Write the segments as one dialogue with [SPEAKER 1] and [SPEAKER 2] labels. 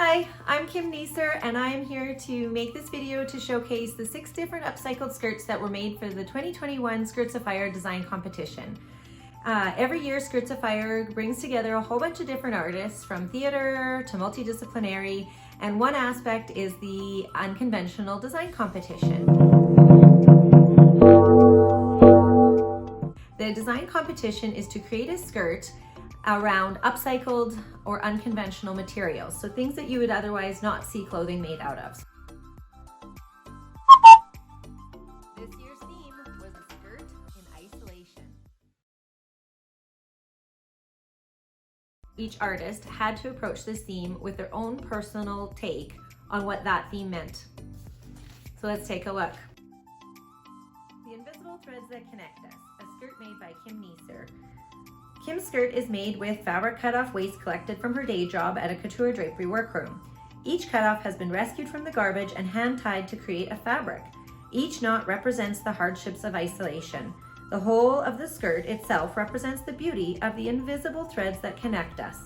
[SPEAKER 1] Hi, I'm Kim Neeser and I am here to make this video to showcase the 6 different upcycled skirts that were made for the 2021 SkirtsAfire Design competition. Every year SkirtsAfire brings together a whole bunch of different artists from theater to multidisciplinary, and one aspect is the unconventional design competition. The design competition is to create a skirt around upcycled or unconventional materials, so things that you would otherwise not see clothing made out of. This year's theme was a skirt in isolation. Each artist had to approach this theme with their own personal take on what that theme meant. So let's take a look. The invisible threads that connect us, a skirt made by Kim Neeser. Kim's skirt is made with fabric cut-off waste collected from her day job at a couture drapery workroom. Each cutoff has been rescued from the garbage and hand-tied to create a fabric. Each knot represents the hardships of isolation. The whole of the skirt itself represents the beauty of the invisible threads that connect us.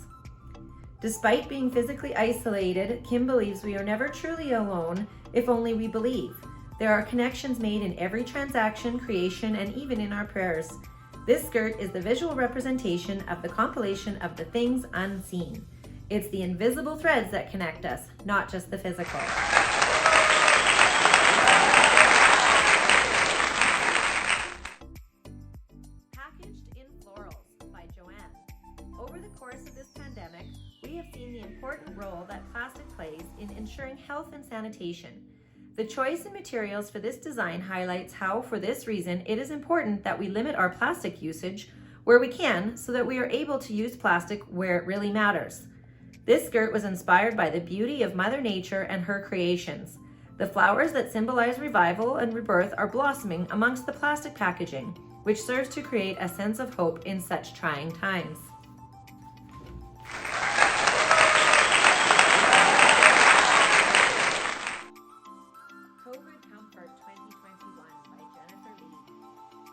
[SPEAKER 1] Despite being physically isolated, Kim believes we are never truly alone if only we believe. There are connections made in every transaction, creation, and even in our prayers. This skirt is the visual representation of the compilation of the things unseen. It's the invisible threads that connect us, not just the physical. Packaged in Florals by Joanne. Over the course of this pandemic, we have seen the important role that plastic plays in ensuring health and sanitation. The choice in materials for this design highlights how, for this reason, it is important that we limit our plastic usage where we can so that we are able to use plastic where it really matters. This skirt was inspired by the beauty of Mother Nature and her creations. The flowers that symbolize revival and rebirth are blossoming amongst the plastic packaging, which serves to create a sense of hope in such trying times.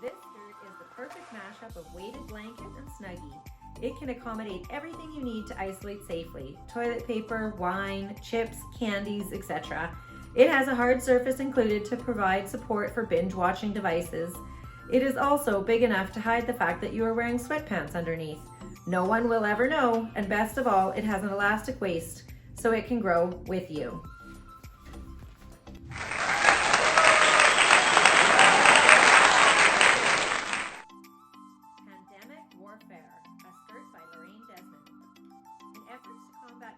[SPEAKER 1] This skirt is the perfect mashup of weighted blanket and snuggie. It can accommodate everything you need to isolate safely: toilet paper, wine, chips, candies, etc. It has a hard surface included to provide support for binge-watching devices. It is also big enough to hide the fact that you are wearing sweatpants underneath. No one will ever know, and best of all, it has an elastic waist, so it can grow with you.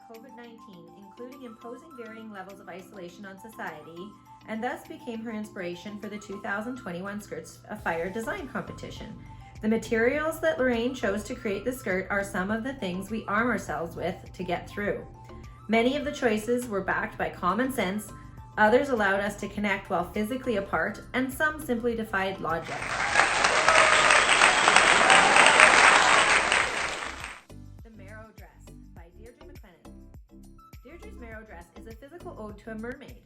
[SPEAKER 1] COVID-19, including imposing varying levels of isolation on society, and thus became her inspiration for the 2021 SkirtsAfire Design competition. The materials that Lorraine chose to create the skirt are some of the things we arm ourselves with to get through. Many of the choices were backed by common sense, others allowed us to connect while physically apart, and some simply defied logic. Deirdre's Marrow dress is a physical ode to a mermaid.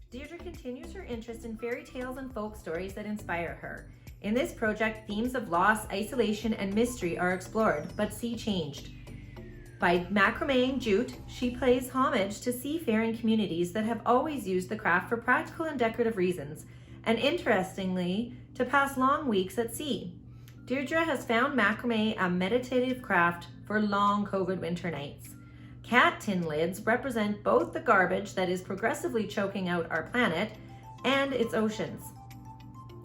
[SPEAKER 1] Deirdre continues her interest in fairy tales and folk stories that inspire her. In this project, themes of loss, isolation, and mystery are explored, but sea changed. By macrameing jute, she pays homage to seafaring communities that have always used the craft for practical and decorative reasons, and interestingly, to pass long weeks at sea. Deirdre has found macrame a meditative craft for long COVID winter nights. Cat tin lids represent both the garbage that is progressively choking out our planet and its oceans,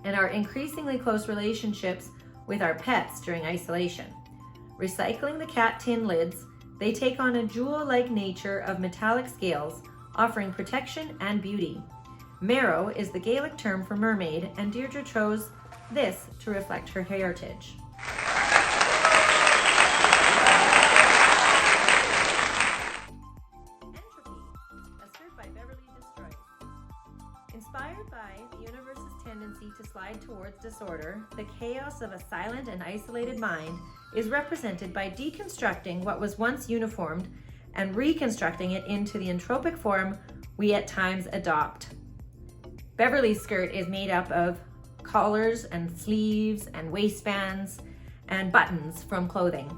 [SPEAKER 1] and our increasingly close relationships with our pets during isolation. Recycling the cat tin lids, they take on a jewel-like nature of metallic scales, offering protection and beauty. Marrow is the Gaelic term for mermaid, and Deirdre chose this to reflect her heritage. By Beverly Skirt. Inspired by the universe's tendency to slide towards disorder, the chaos of a silent and isolated mind is represented by deconstructing what was once uniformed and reconstructing it into the entropic form we at times adopt. Beverly Skirt is made up of collars and sleeves and waistbands and buttons from clothing.